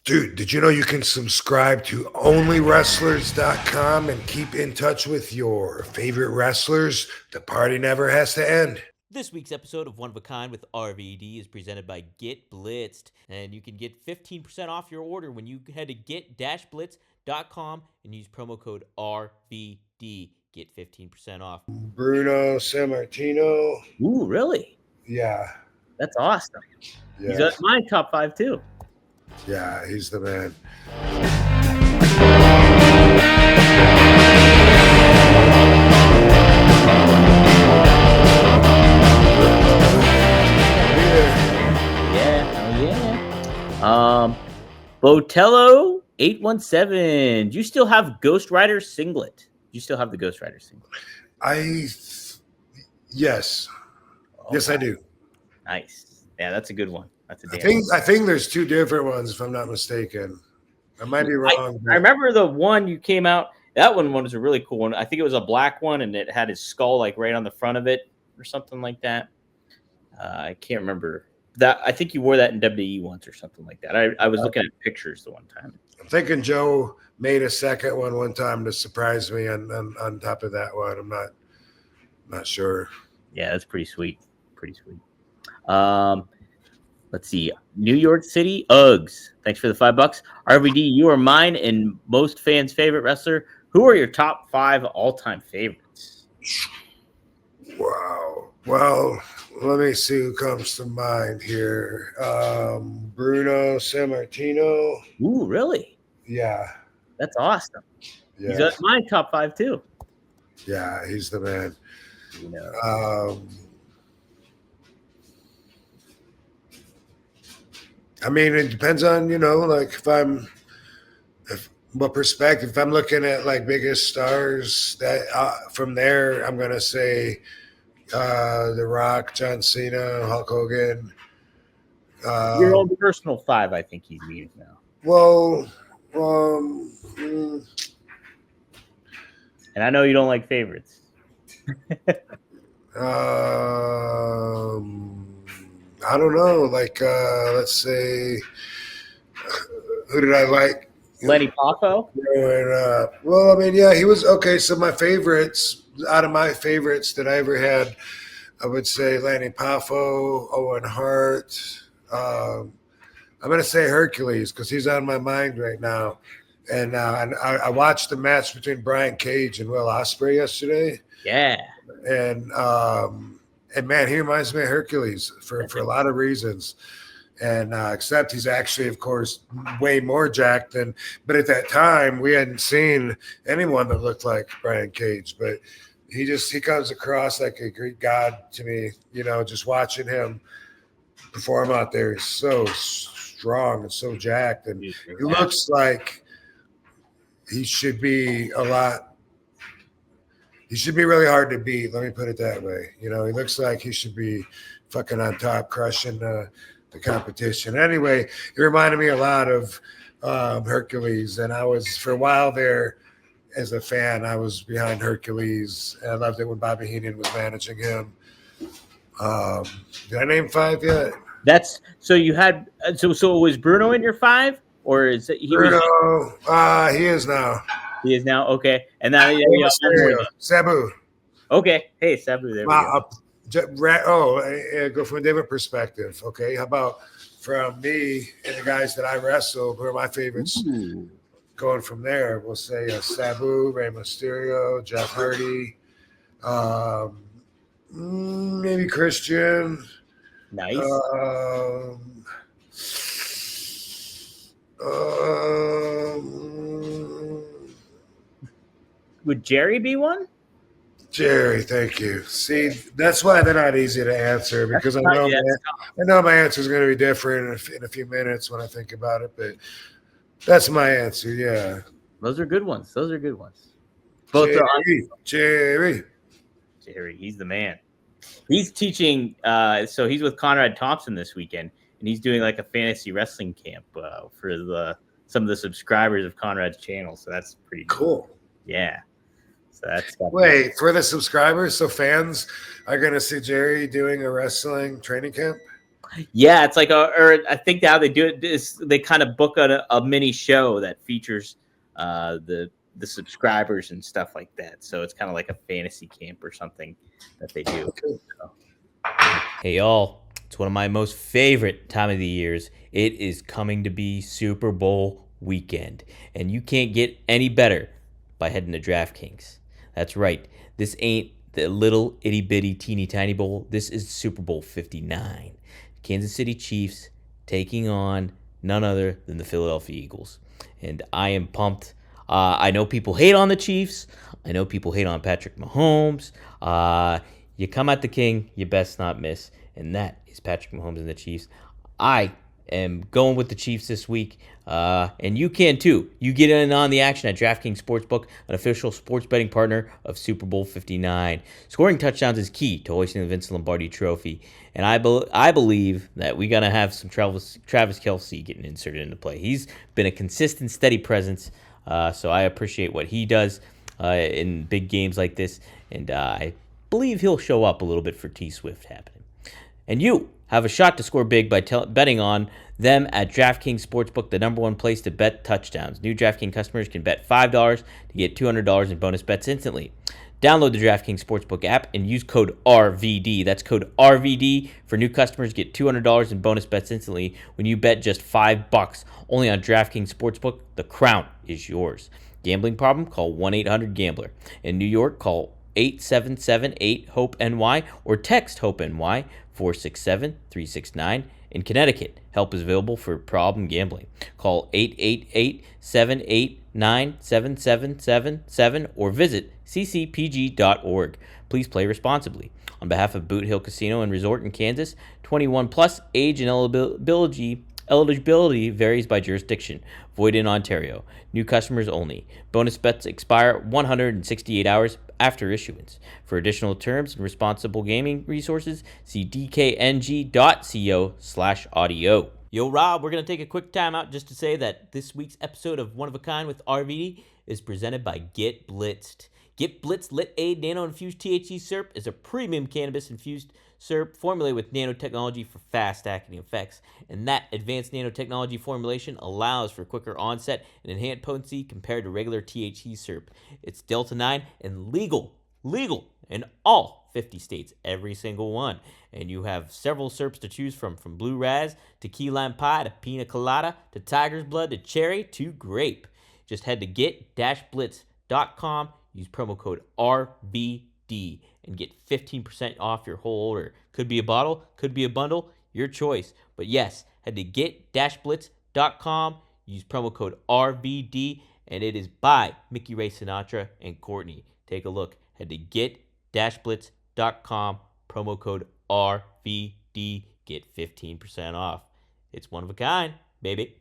Dude, did you know you can subscribe to onlywrestlers.com and keep in touch with your favorite wrestlers? The party never has to end. This week's episode of One of a Kind with RVD is presented by Get Blitzed, and you can get 15% off your order when you head to get-blitz.com and use promo code RVD. Get 15% off. Bruno Sammartino. Ooh, really? Yeah. That's awesome. Yeah. He's at my top 5 too. Yeah, he's the man. Botello 817. Do you still have Ghost Rider singlet? Do you still have the Ghost Rider singlet? Yes. Yes, I do. Nice. Yeah, that's a good one. That's a damn I think there's two different ones, if I'm not mistaken. I might be wrong. I remember the one you came out. That one was a really cool one. I think it was a black one, and it had his skull like right on the front of it or something like that. I can't remember that. I think you wore that in WWE once or something like that. I was looking at pictures the one time. I'm thinking Joe made a second one time to surprise me on top of that one. I'm not sure. Yeah, that's pretty sweet. Pretty sweet. Let's see. New York City Uggs. Thanks for the $5. RVD, you are mine and most fans' favorite wrestler. Who are your top 5 all-time favorites? Wow. Well, let me see who comes to mind here. Bruno Sammartino. Ooh, really? Yeah. That's awesome. Yeah. He's at my top 5 too. Yeah, he's the man. You know. I mean, it depends on, like what perspective. If I'm looking at like biggest stars, that from there, I'm going to say The Rock, John Cena, Hulk Hogan. Your own personal 5, I think he's meeting now. Well, and I know you don't like favorites. I don't know. Like, let's say, who did I like? Lenny Poffo? Well, I mean, yeah, he was okay. So my favorites, out of my favorites that I ever had, I would say Lenny Poffo, Owen Hart. I'm going to say Hercules because he's on my mind right now. And I watched the match between Brian Cage and Will Ospreay yesterday. Yeah. And man, he reminds me of Hercules for a lot of reasons. And except he's actually, of course, way more jacked than. But at that time, we hadn't seen anyone that looked like Brian Cage. But he comes across like a Greek god to me. Just watching him perform out there, he's so strong and so jacked, and he looks like he should be a lot. He should be really hard to beat. Let me put it that way. He looks like he should be fucking on top, crushing the competition. Anyway, it reminded me a lot of Hercules. And I was, for a while there, as a fan, I was behind Hercules. And I loved it when Bobby Heenan was managing him. Did I name 5 yet? So you had so was Bruno in your 5, or is it Bruno? He is now. He is now, okay. And now Sabu. Okay. Hey, Sabu, there we go. Go from a different perspective. Okay. How about from me and the guys that I wrestle, who are my favorites? Ooh. Going from there, we'll say Sabu, Rey Mysterio, Jeff Hardy, maybe Christian. Nice. Would Jerry be one? Jerry, thank you. See, that's why they're not easy to answer because I know my answer is going to be different in a few minutes when I think about it. But that's my answer. Yeah, those are good ones. Both Jerry. He's the man. He's teaching. So he's with Conrad Thompson this weekend, and he's doing like a fantasy wrestling camp for some of the subscribers of Conrad's channel. So that's pretty cool. Yeah. So that's for the subscribers, so fans are going to see Jerry doing a wrestling training camp. Yeah, it's like or I think how they do it is they kind of book a mini show that features the subscribers and stuff like that. So it's kind of like a fantasy camp or something that they do. Okay. So, Hey y'all, it's one of my most favorite time of the years. It is coming to be Super Bowl weekend, and you can't get any better by heading to DraftKings. That's right. This ain't the little itty bitty teeny tiny bowl. This is Super Bowl 59. Kansas City Chiefs taking on none other than the Philadelphia Eagles. And I am pumped. I know people hate on the Chiefs. I know people hate on Patrick Mahomes. You come at the king, you best not miss. And that is Patrick Mahomes and the Chiefs. I am going with the Chiefs this week, and you can too. You get in on the action at DraftKings Sportsbook, an official sports betting partner of Super Bowl 59. Scoring touchdowns is key to hoisting the Vince Lombardi Trophy, and I believe that we're gonna have some Travis Kelce getting inserted into play. He's been a consistent, steady presence, so I appreciate what he does in big games like this, and I believe he'll show up a little bit for T Swift happening. And you have a shot to score big by betting on them at DraftKings Sportsbook, the number one place to bet touchdowns. New DraftKings customers can bet $5 to get $200 in bonus bets instantly. Download the DraftKings Sportsbook app and use code RVD. That's code RVD for new customers. Get $200 in bonus bets instantly when you bet just $5 only on DraftKings Sportsbook. The crown is yours. Gambling problem? Call 1-800-GAMBLER. In New York, call 877-8-HOPE-NY or text HOPE-NY 467-369. In Connecticut, help is available for problem gambling. Call 888-789-7777 or visit ccpg.org. Please play responsibly. On behalf of Boot Hill Casino and Resort in Kansas, 21 plus, age and eligibility varies by jurisdiction. Void in Ontario. New customers only. Bonus bets expire 168 hours after issuance. For additional terms and responsible gaming resources, see dkng.co/audio. Yo, Rob, we're going to take a quick time out just to say that this week's episode of One of a Kind with RVD is presented by Get Blitzed. Get Blitzed Lit Aid Nano-Infused THC Syrup is a premium cannabis-infused syrup formulated with nanotechnology for fast-acting effects. And that advanced nanotechnology formulation allows for quicker onset and enhanced potency compared to regular THC syrup. It's Delta-9 and legal in all 50 states, every single one. And you have several syrups to choose from Blue Raz to Key Lime Pie to Pina Colada to Tiger's Blood to Cherry to Grape. Just head to get-blitz.com. Use promo code RVD and get 15% off your whole order. Could be a bottle, could be a bundle, your choice. But yes, head to get-blitz.com. Use promo code RVD, and it is by Mickey Ray Sinatra and Courtney. Take a look. Head to get-blitz.com. Promo code RVD. Get 15% off. It's one of a kind, baby.